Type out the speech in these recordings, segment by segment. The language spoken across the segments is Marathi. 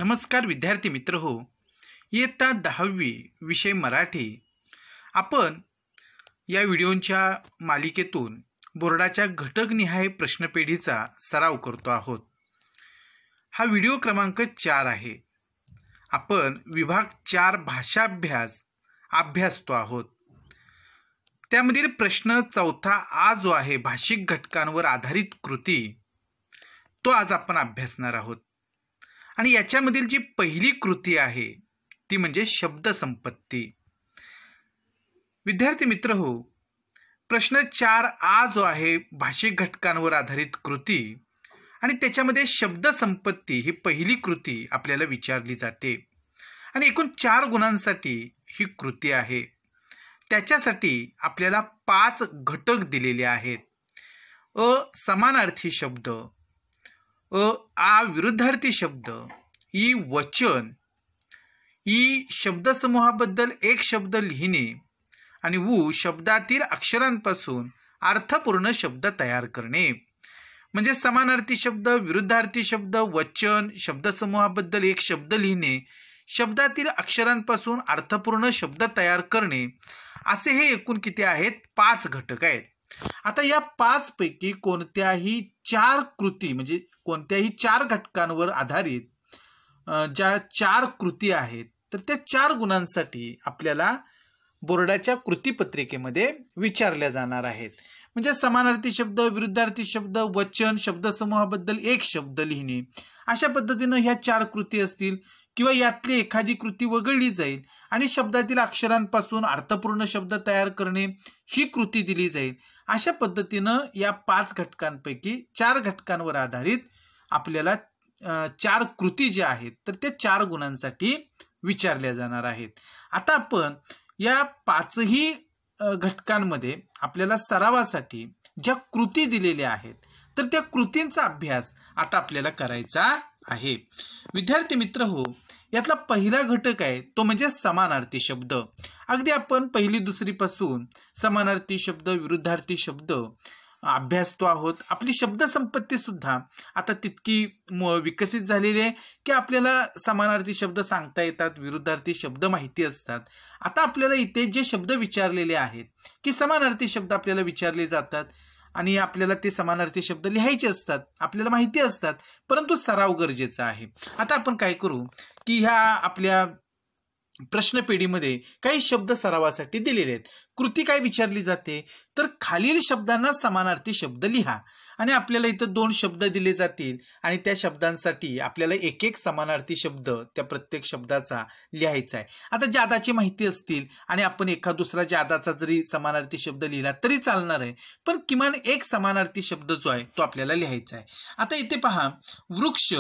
नमस्कार विद्यार्थी मित्र हो. इयत्ता 10वी विषय मराठी आपण या व्हिडिओच्या मालिकेतून बोर्डाच्या घटकनिहाय प्रश्नपेढीचा सराव करतो आहोत. हा व्हिडिओ क्रमांक 4 आहे. आपण विभाग 4 भाषाभ्यास अभ्यासतो आहोत. त्यामधील प्रश्न 4 आ जो आहे भाषिक घटकांवर आधारित कृती, तो आज आपण अभ्यासणार आहोत. आणि याच्यामधील जी पहिली कृती आहे ती म्हणजे शब्दसंपत्ती. विद्यार्थी मित्र हो, प्रश्न 4 आ जो आहे भाषिक घटकांवर आधारित कृती आणि त्याच्यामध्ये शब्दसंपत्ती ही पहिली कृती आपल्याला विचारली जाते आणि एकूण 4 गुणांसाठी ही कृती आहे. त्याच्यासाठी आपल्याला 5 घटक दिलेले आहेत. अ समानार्थी शब्द, आ विरुद्धार्थी शब्द, ई वचन, ई शब्दसमूहाबद्दल एक शब्द लिहिणे आणि ऊ शब्दातील अक्षरांपासून अर्थपूर्ण शब्द तयार करणे. म्हणजे समानार्थी शब्द, विरुद्धार्थी शब्द, वचन, शब्दसमूहाबद्दल एक शब्द लिहिणे, शब्दातील अक्षरांपासून अर्थपूर्ण शब्द तयार करणे, असे हे एकूण किती आहेत? 5 घटक आहेत. आता या 5 पैकी कोणत्याही 4 कृती म्हणजे कोणत्याही 4 घटकांवर आधारित ज्या 4 कृती आहेत तर त्या 4 गुणांसाठी आपल्याला बोर्डाच्या कृतीपत्रिकेमध्ये विचारल्या जाणार आहेत. म्हणजे समानार्थी शब्द, विरुद्धार्थी शब्द, वचन, शब्दसमूहाबद्दल एक शब्द लिहिणे, अशा पद्धतीनं ह्या 4 कृती असतील किंवा यातली एखादी कृती वगळली जाईल आणि शब्दातील अक्षरांपासून अर्थपूर्ण शब्द तयार करणे ही कृती दिली जाईल. अशा पद्धतीनं या 5 घटकांपैकी 4 घटकांवर आधारित आपल्याला 4 कृती ज्या आहेत तर त्या 4 गुणांसाठी विचारल्या जाणार आहेत. आता आपण या 5ही घटकांमध्ये आपल्याला सरावासाठी ज्या कृती दिलेल्या आहेत तर त्या कृतींचा अभ्यास आता आपल्याला करायचा आहे. विद्यार्थी मित्र हो, यातला पहिला घटक आहे तो म्हणजे समानार्थी शब्द. अगदी आपण 1ली 2री पासून समानार्थी शब्द, विरुद्धार्थी शब्द अभ्यासतो आहोत. आपली शब्दसंपत्ती सुद्धा आता तितकी विकसित झालेली आहे की आपल्याला समानार्थी शब्द सांगता येतात, विरुद्धार्थी शब्द माहिती असतात. आता आपल्याला इथे जे शब्द विचारलेले आहेत की समानार्थी शब्द आपल्याला विचारले जातात आणि आपल्याला ते समानार्थी शब्द लिहायचे असतात, आपल्याला माहिती असतात, परंतु सराव गरजेचा आहे. आता आपण काय करू की ह्या आपल्या प्रश्नपेढीमध्ये काही शब्द सरावासाठी दिलेले आहेत. कृती काय विचारली जाते तर खालील शब्दांना समानार्थी शब्द लिहा आणि आपल्याला इथं 2 शब्द दिले जातील आणि त्या शब्दांसाठी आपल्याला एक समानार्थी शब्द त्या प्रत्येक शब्दाचा लिहायचा आहे. आता जादाची माहिती असतील आणि आपण एखादा दुसरा जादाचा जरी समानार्थी शब्द लिहिला तरी चालणार आहे, पण किमान एक समानार्थी शब्द जो आहे तो आपल्याला लिहायचा आहे. आता इथे पहा वृक्ष.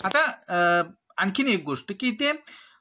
आता आणखीन एक गोष्ट की इथे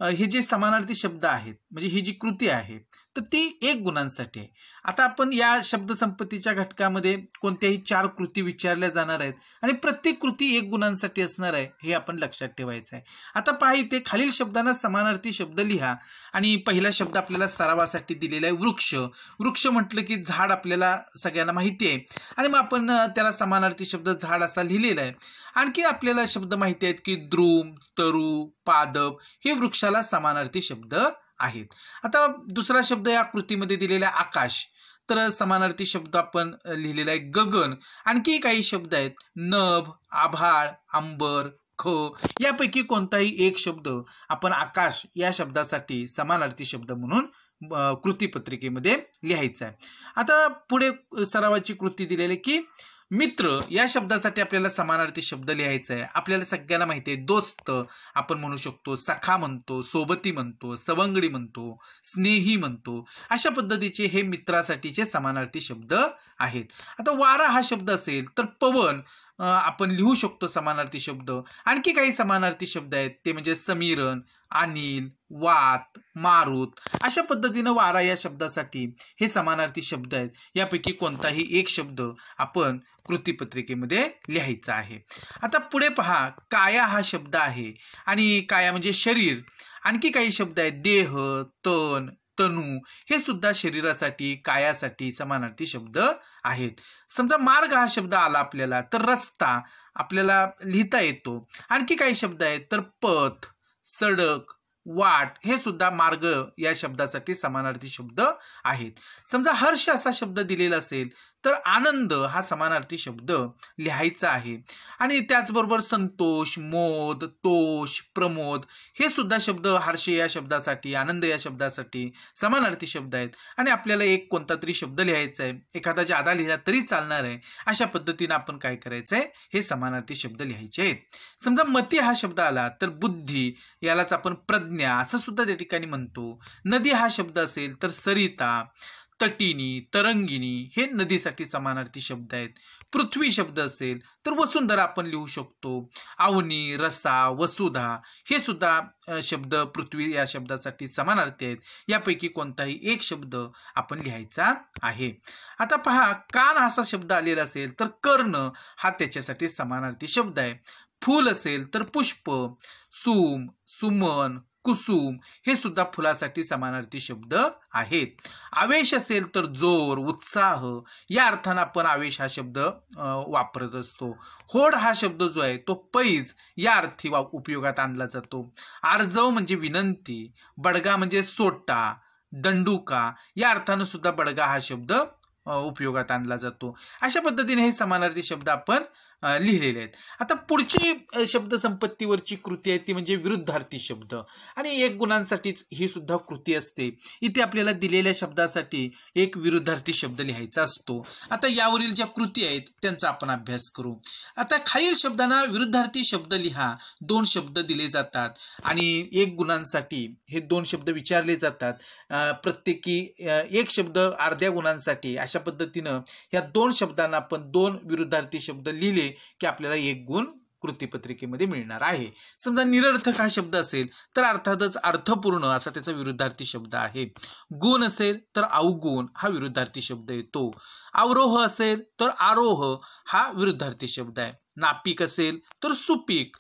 हे जे समानार्थी शब्द आहेत म्हणजे ही जी कृती आहे तर ती 1 गुणांसाठी आहे. आता आपण या शब्दसंपत्तीच्या घटकामध्ये कोणत्याही 4 कृती विचारल्या जाणार आहेत आणि प्रत्येक कृती 1 गुणांसाठी असणार आहे, हे आपण लक्षात ठेवायचं आहे. आता पहा इथे खालील शब्दांना समानार्थी शब्द लिहा आणि पहिला शब्द आपल्याला सरावासाठी दिलेला आहे वृक्ष. वृक्ष म्हटलं की झाड आपल्याला सगळ्यांना माहिती आहे आणि मग आपण त्याला समानार्थी शब्द झाड असा लिहिलेला आहे. आणखी आपल्याला शब्द माहिती आहेत की द्रुम, तरु, पादप हे वृक्षाला समानार्थी शब्द आहेत. आता दुसरा शब्द या कृतीमध्ये दिलेला आकाश, तर समानार्थी शब्द आपण लिहिलेला आहे गगन. आणखी काही शब्द आहेत नभ, आभाळ, अंबर, ख. यापैकी कोणताही एक शब्द आपण आकाश या शब्दासाठी समानार्थी शब्द म्हणून कृतीपत्रिकेमध्ये लिहायचा आहे. आता पुढे सरावाची कृती दिलेली की मित्र या शब्दासाठी आपल्याला समानार्थी शब्द लिहायचा आहे. आपल्याला सगळ्यांना माहिती आहे दोस्त आपण म्हणू शकतो, सखा म्हणतो, सोबती म्हणतो, सवंगडी म्हणतो, स्नेही म्हणतो. अशा पद्धतीचे हे मित्रासाठीचे समानार्थी शब्द आहेत. आता वारा हा शब्द असेल तर पवन आपण लिहू शकतो समानार्थी शब्द. आणखी काही समानार्थी शब्द आहेत ते म्हणजे समीरण, अनिल, वात, मारुत. अशा पद्धतीनं वारा या शब्दासाठी हे समानार्थी शब्द आहेत. यापैकी कोणताही एक शब्द आपण कृतीपत्रिकेमध्ये लिहायचा आहे. आता पुढे पहा काया हा शब्द आहे आणि काया म्हणजे शरीर. आणखी काही शब्द आहेत देह, तन, तनू हे सुद्धा शरीरासाठी कायासाठी समानार्थी शब्द आहेत। समजा मार्ग हा शब्द आला आपल्याला तर रस्ता आपल्याला लिहिता येतो। आणखी काही शब्द आहेत तर पथ, सडक, वाट हे सुद्धा मार्ग या शब्दासाठी समानार्थी शब्द आहेत. समजा हर्ष असा शब्द दिलेला असेल तर आनंद हा समानार्थी शब्द लिहायचा आहे. आणि त्याचबरोबर संतोष, मोद, तोष, प्रमोद हे सुद्धा शब्द हर्ष या शब्दासाठी, आनंद या शब्दासाठी समानार्थी शब्द आहेत. आणि आपल्याला एक कोणता तरी शब्द लिहायचा आहे, एखादा जादा लिहिला तरी चालणार आहे. अशा पद्धतीने आपण काय करायचं आहे, हे समानार्थी शब्द लिहायचे आहेत. समजा मती हा शब्द आला तर बुद्धी यालाच आपण प्रज्ञा असं सुद्धा त्या ठिकाणी म्हणतो. नदी हा शब्द असेल तर सरिता, तटिनी, तरंगिणी हे नदीसाठी समानार्थी शब्द आहेत. पृथ्वी शब्द असेल तर वसुंधरा आपण लिहू शकतो. अवनी, रसा, वसुधा हे सुद्धा शब्द पृथ्वी या शब्दासाठी समानार्थी आहेत. यापैकी कोणताही एक शब्द आपण लिहायचा आहे. आता पहा, कान असा शब्द आलेला असेल तर कर्ण हा त्याच्यासाठी समानार्थी शब्द आहे. फूल असेल तर पुष्प, सुम, सुमन, कुसुम हे सुद्धा फुलासाठी समानार्थी शब्द आहेत. आवेश असेल तर जोर, उत्साह या अर्थानं आपण आवेश हा शब्द वापरत असतो. होड हा शब्द जो आहे तो पैज या अर्थी उपयोगात आणला जातो. आर्जव म्हणजे विनंती, बडगा म्हणजे सोटा, दंडुका या अर्थानं सुद्धा बडगा हा शब्द उपयोगात आणला जातो. अशा पद्धतीने हे समानार्थी शब्द आपण लिहिलेले आहेत. आता पुढची शब्द संपत्तीवरची कृती आहे ती म्हणजे विरुद्धार्थी शब्द. आणि एक गुणांसाठीच ही सुद्धा कृती असते. इथे आपल्याला दिलेल्या शब्दासाठी एक विरुद्धार्थी शब्द लिहायचा असतो. आता यावरील ज्या कृती आहेत त्यांचा आपण अभ्यास करू. आता खालील शब्दांना विरुद्धार्थी शब्द लिहा. 2 शब्द दिले जातात आणि एक गुणांसाठी हे 2 शब्द विचारले जातात. प्रत्येकी एक शब्द अर्ध्या गुणांसाठी. अशा पद्धतीनं ह्या 2 शब्दांना आपण 2 विरुद्धार्थी शब्द लिहिले की आपल्याला 1 गुण कृतीपत्रिकेमध्ये मिळणार आहे. समजा निरर्थक हा शब्द असेल तर अर्थातच अर्थपूर्ण असा त्याचा विरुद्धार्थी शब्द आहे. गुण असेल तर अवगुण हा विरुद्धार्थी शब्द येतो. अवरोह असेल तर आरोह हा विरुद्धार्थी शब्द आहे. नापीक असेल तर सुपीक.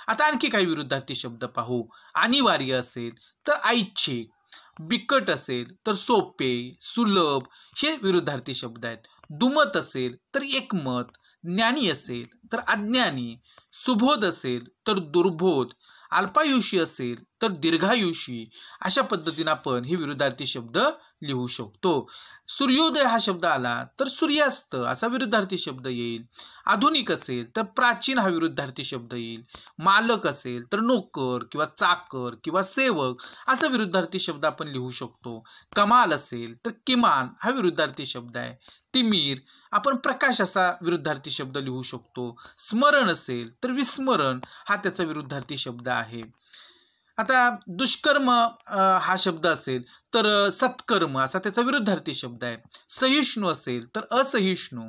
आता आणखी काही विरुद्धार्थी शब्द पाहू. अनिवार्य असेल तर ऐच्छिक, बिकट असेल तर सोपे, सुलभ हे विरुद्धार्थी शब्द आहेत. दुमत असेल तर एकमत, ज्ञानी असेल तर अज्ञानी, सुबोध असेल तर दुर्बोध, अल्पायुषी असेल तर दीर्घायुषी अशा पद्धतीने आपण हे विरुद्धार्थी शब्द लिहू शकतो. सूर्योदय हा शब्द आला तर सूर्यास्त असा विरुद्धार्थी शब्द येईल. आधुनिक असेल तर प्राचीन हा विरुद्धार्थी शब्द येईल. मालक असेल तर नोकर किंवा चाकर किंवा सेवक असा विरुद्धार्थी शब्द आपण लिहू शकतो. कमाल असेल तर किमान हा विरुद्धार्थी शब्द आहे. तिमीर आपण प्रकाश असा विरुद्धार्थी शब्द लिहू शकतो. स्मरण असेल तर विस्मरण हा त्याचा विरुद्धार्थी शब्द आहे. आता दुष्कर्म हा शब्द असेल तर सत्कर्म असा त्याचा विरुद्धार्थी शब्द आहे. सहिष्णू असेल तर असहिष्णू,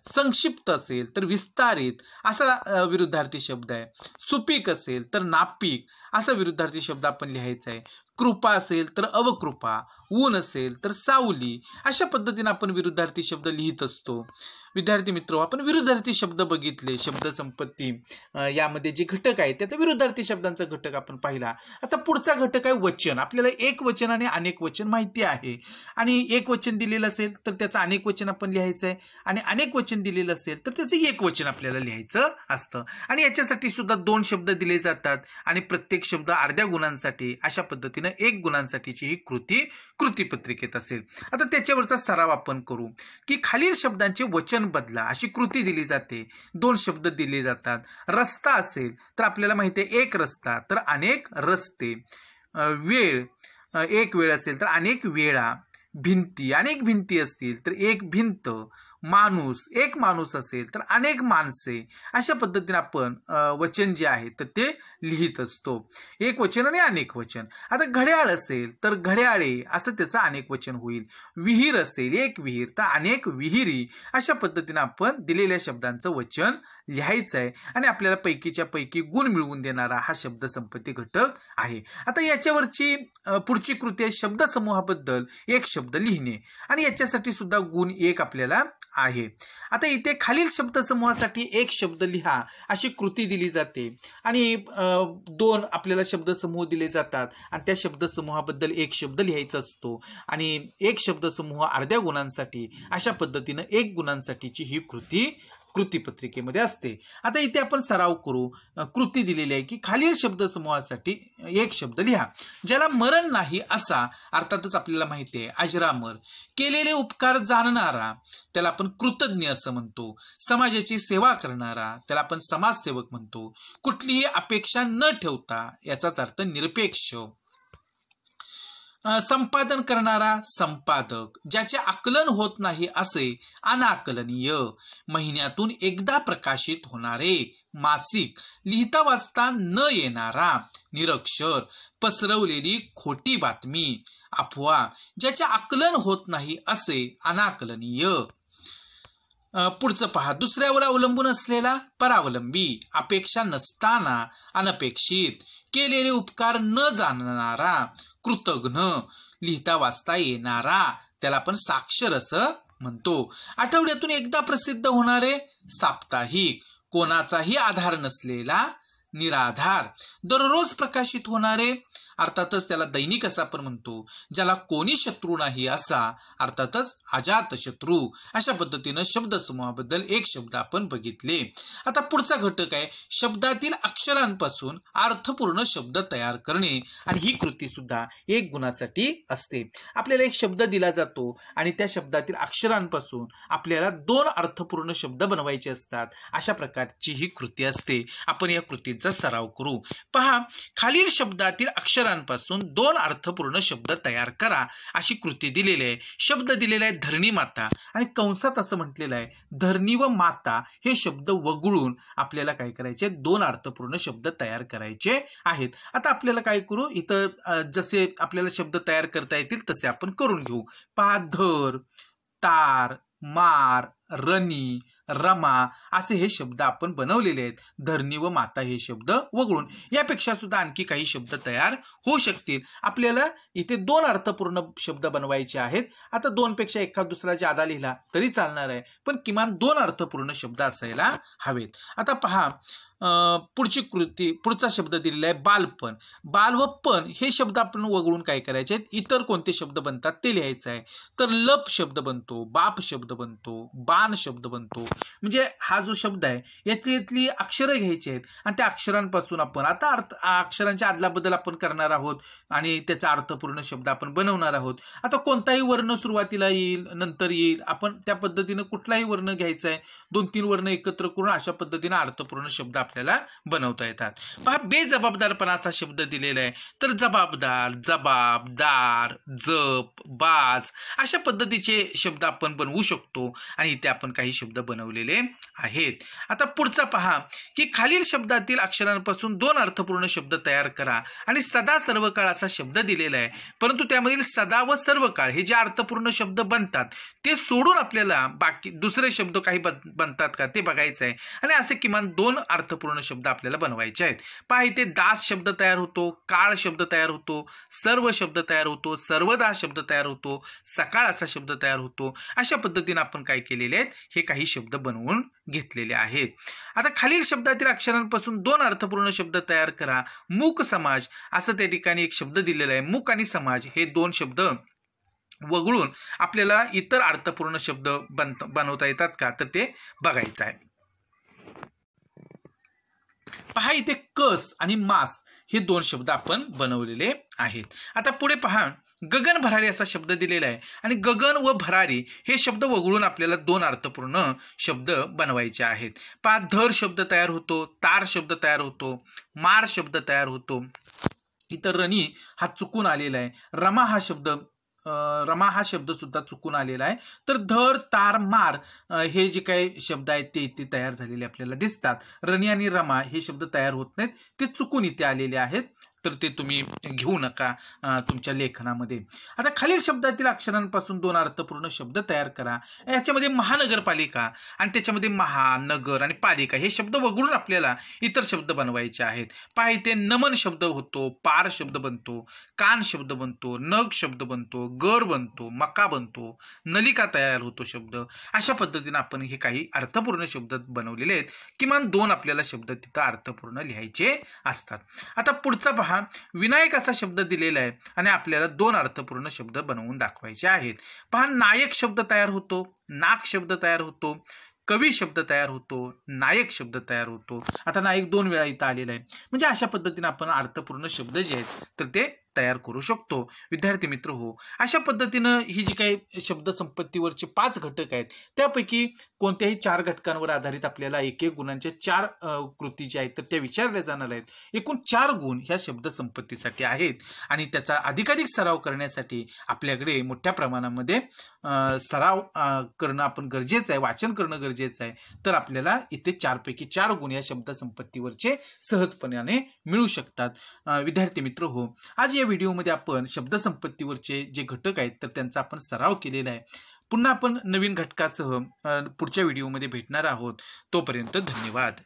संक्षिप्त असेल तर विस्तारित असा विरुद्धार्थी शब्द आहे. सुपीक असेल तर नापीक असा विरुद्धार्थी शब्द आपण लिहायचा आहे. कृपा असेल तर अवकृपा, ऊन असेल तर सावली अशा पद्धतीने आपण विरुद्धार्थी शब्द लिहित असतो. विद्यार्थी मित्र, आपण विरुद्धार्थी शब्द बघितले. शब्द संपत्ती यामध्ये जे घटक आहेत त्या विरुद्धार्थी शब्दांचा घटक आपण पाहिला. आता पुढचा घटक आहे वचन. आपल्याला एक वचन आणि अनेक वचन माहिती आहे. आणि एक वचन दिलेलं असेल तर त्याचं अनेक वचन आपण लिहायचं आहे आणि अनेक वचन दिलेलं असेल तर त्याचं एक वचन आपल्याला लिहायचं असतं. आणि याच्यासाठी सुद्धा 2 शब्द दिले जातात आणि प्रत्येक शब्द अर्ध्या गुणांसाठी. अशा पद्धतीने 1 गुणांसाठीची ही कृतीपत्रिकेत असेल. आता त्याच्यावरचा सराव आपण करू की खालील शब्दांचे वचन बदला अशी कृती दिली जाते. 2 शब्द दिले जातात. रस्ता असेल तर आपल्याला माहिती आहे 1 रस्ता तर अनेक रस्ते. वेळ, 1 वेळ असेल तर अनेक वेळा. भिंती, अनेक भिंती असतील तर 1 भिंत. माणूस, 1 माणूस असेल तर अनेक माणसे. अशा पद्धतीने आपण वचन जे आहे तर ते लिहित असतो. 1 वचन आणि अनेक वचन. आता घड्याळ असेल तर घड्याळे असं त्याचं अनेक वचन होईल. विहीर असेल 1 विहीर तर अनेक विहिरी. अशा पद्धतीने आपण दिलेल्या शब्दांचं वचन लिहायचं आहे आणि आपल्याला पैकीच्या पैकी गुण मिळवून देणारा हा शब्द संपत्ती घटक आहे. आता याच्यावरची पुढची कृती आहे शब्दसमूहाबद्दल 1 शब्द लिहिणे आणि याच्यासाठी सुद्धा गुण 1 आपल्याला आहे. आता इथे खालील शब्दसमूहासाठी 1 शब्द लिहा अशी कृती दिली जाते आणि 2 आपल्याला शब्दसमूह दिले जातात आणि त्या शब्दसमूहाबद्दल 1 शब्द लिहायचा असतो आणि 1 शब्दसमूह अर्ध्या गुणांसाठी. अशा पद्धतीनं 1 गुणांसाठीची ही कृतीपत्रिकेमध्ये असते. आता इथे आपण सराव करू. कृती दिलेली आहे की खालील शब्दसमूहासाठी एक शब्द लिहा. ज्याला मरण नाही असा, अर्थातच आपल्याला माहिती आहे अजरामर, केलेले उपकार जाणणारा त्याला आपण कृतज्ञ असं म्हणतो, समाजाची सेवा करणारा त्याला आपण समाजसेवक म्हणतो, कुठलीही अपेक्षा न ठेवता याचाच अर्थ निरपेक्ष, संपादन करणारा संपादक, ज्याचे आकलन होत नाही असे अनाकलनीय, महिन्यातून एकदा प्रकाशित होणारे मासिक, लिहिता वाचता न येणारा निरक्षर, पसरवलेली खोटी बातमी, अफवा, ज्याचे आकलन होत नाही असे अनाकलनीय. पुढचं पहा. दुसऱ्यावर अवलंबून असलेला परावलंबी, अपेक्षा नसताना अनपेक्षित, केलेले उपकार न जाणणारा कृतघ्न, लिहिता वाचता येणारा त्याला आपण साक्षर असं म्हणतो. आठवड्यातून एकदा प्रसिद्ध होणारे साप्ताहिक, कोणाचाही आधार नसलेला निराधार, दररोज प्रकाशित होणारे अर्थातच त्याला दैनिक असं आपण म्हणतो, ज्याला कोणी शत्रू नाही असा अर्थातच अजात शत्रू. अशा पद्धतीनं शब्दसमूहाबद्दल एक शब्द आपण बघितले. आता पुढचा घटक आहे शब्दातील अक्षरांपासून अर्थपूर्ण शब्द तयार करणे, आणि ही कृती सुद्धा एक गुणासाठी असते. आपल्याला एक शब्द दिला जातो आणि त्या शब्दातील अक्षरांपासून आपल्याला 2 अर्थपूर्ण शब्द बनवायचे असतात. अशा प्रकारची ही कृती असते. आपण या कृतीचा सराव करू. पहा, खालील शब्दातील अक्षरांपासून 2 अर्थपूर्ण शब्द तयार करा अशी कृती दिलेली आहे. शब्द दिलेला आहे धरणी माता, आणि कंसात असं म्हटलेलं आहे धरणी व माता हे शब्द वगळून आपल्याला काय करायचे, 2 अर्थपूर्ण शब्द तयार करायचे आहेत. आता आपल्याला काय करू, इथं जसे आपल्याला शब्द तयार करता येतील तसे आपण करून घेऊ. पहा, धर, तार, मार, रनी, रमा असे हे शब्द आपण बनवलेले आहेत. धरणी व माता हे शब्द वगळून यापेक्षा सुद्धा आणखी काही शब्द तयार होऊ शकतील. आपल्याला इथे 2 अर्थपूर्ण शब्द बनवायचे आहेत. आता 2 पेक्षा एखाद दुसरा जादा लिहिला तरी चालणार आहे, पण किमान 2 अर्थपूर्ण शब्द असायला हवेत. आता पहा, पुढची कृती, पुढचा शब्द दिलेला आहे बालपण. बाल व पण हे शब्द आपण वगळून काय करायचे आहेत, इतर कोणते शब्द बनतात ते लिहायचं आहे. तर लप शब्द बनतो, बाप शब्द बनतो, बाण शब्द बनतो. म्हणजे हा जो शब्द आहे यातली अक्षरं घ्यायची आहेत आणि त्या अक्षरांपासून आपण आता अक्षरांच्या आदलाबदल आपण करणार आहोत आणि त्याचा अर्थपूर्ण शब्द आपण बनवणार आहोत. आता कोणताही वर्ण सुरुवातीला येईल, नंतर येईल, आपण त्या पद्धतीनं कुठलाही वर्ण घ्यायचा आहे. 2-3 वर्ण एकत्र करून अशा पद्धतीनं अर्थपूर्ण शब्द आपल्याला बनवता येतात. पहा, बेजबाबदारपणा असा शब्द दिलेला आहे. तर जबाबदार, जबाबदार, जप, बाज अशा पद्धतीचे शब्द आपण बनवू शकतो आणि इथे आपण काही शब्द बनवलेले आहेत. आता पुढचा पहा की खालील शब्दातील अक्षरांपासून 2 अर्थपूर्ण शब्द तयार करा, आणि सदा सर्व काळ असा शब्द दिलेला आहे. परंतु त्यामधील सदा व सर्व काळ हे जे अर्थपूर्ण शब्द बनतात ते सोडून आपल्याला बाकी दुसरे शब्द काही बनतात का ते बघायचं आहे, आणि असे किमान 2 अर्थपूर्ण शब्द आपल्याला बनवायचे आहेत. पहा, इथे दास शब्द तयार होतो, काळ शब्द तयार होतो, सर्व शब्द तयार होतो, सर्वदा शब्द तयार होतो, सकाळ असा शब्द तयार होतो. अशा पद्धतीने आपण काय केलेले आहेत, हे काही शब्द बनवून घेतलेले आहेत. आता खालील शब्दातील अक्षरांपासून 2 अर्थपूर्ण शब्द तयार करा. मूक समाज असं त्या ठिकाणी एक शब्द दिलेला आहे. मूक आणि समाज हे 2 शब्द वगळून आपल्याला इतर अर्थपूर्ण शब्द बनवता येतात का तर ते बघायचं आहे. पहा, इथे कस आणि मास हे 2 शब्द आपण बनवलेले आहेत. आता पुढे पहा, गगन भरारी असा शब्द दिलेला आहे, आणि गगन व भरारी हे शब्द वगळून आपल्याला 2 अर्थपूर्ण शब्द बनवायचे आहेत. पहा, धर शब्द तयार होतो, तार शब्द तयार होतो, मार शब्द तयार होतो. इतर रनी हा चुकून आलेला आहे. रमा हा शब्द सुद्धा चुकून आलेला आहे. तर धर, तार, मार हे जे काही शब्द आहेत ते इथे तयार झालेले आपल्याला दिसतात. रनी आणि रमा हे शब्द तयार होत नाहीत, ते चुकून इथे आलेले आहेत. तर ते तुम्ही घेऊ नका तुमच्या लेखनामध्ये. आता खालील शब्दातील अक्षरांपासून 2 अर्थपूर्ण शब्द तयार करा. याच्यामध्ये महानगरपालिका आणि त्याच्यामध्ये महानगर आणि पालिका हे शब्द वगळून आपल्याला इतर शब्द बनवायचे आहेत. पहा, इथे नमन शब्द होतो, पार शब्द बनतो, कान शब्द बनतो, नग शब्द बनतो, गर बनतो, मका बनतो, नलिका तयार होतो शब्द. अशा पद्धतीने आपण हे काही अर्थपूर्ण शब्द बनवलेले आहेत. किमान 2 आपल्याला शब्द तिथं अर्थपूर्ण लिहायचे असतात. आता पुढचा पहा, विनायक असा शब्द दिलेला आहे आणि आपल्याला 2 अर्थपूर्ण शब्द बनवून दाखवायचे आहेत. पहा, नायक शब्द तयार होतो, नाक शब्द तयार होतो, कवी शब्द तयार होतो, नायक शब्द तयार होतो. आता नायक 2 वेळा इथं आलेला आहे. म्हणजे अशा पद्धतीने आपण अर्थपूर्ण शब्द जे आहेत तर ते तयार करू शकतो. विद्यार्थी मित्र हो, अशा पद्धतीनं ही जी काही शब्द संपत्तीवरचे 5 घटक आहेत त्यापैकी कोणत्याही 4 घटकांवर आधारित आपल्याला 1-1 गुणांच्या 4 कृती ज्या आहेत तर त्या विचारल्या जाणार आहेत. एकूण 4 गुण ह्या शब्द संपत्तीसाठी आहेत आणि त्याचा अधिकाधिक सराव करण्यासाठी आपल्याकडे मोठ्या प्रमाणामध्ये सराव करणं आपण गरजेचं आहे, वाचन करणं गरजेचं आहे. तर आपल्याला इथे 4 पैकी 4 गुण या शब्द संपत्तीवरचे सहजपणाने मिळू शकतात. विद्यार्थी मित्र हो, आज या व्हिडिओमध्ये आपण शब्दसंपत्तीवरचे जे घटक आहेत तर त्यांचा आपण सराव केलेला आहे. पुन्हा आपण नवीन घटकासह पुढच्या व्हिडिओमध्ये भेटणार आहोत. तोपर्यंत धन्यवाद.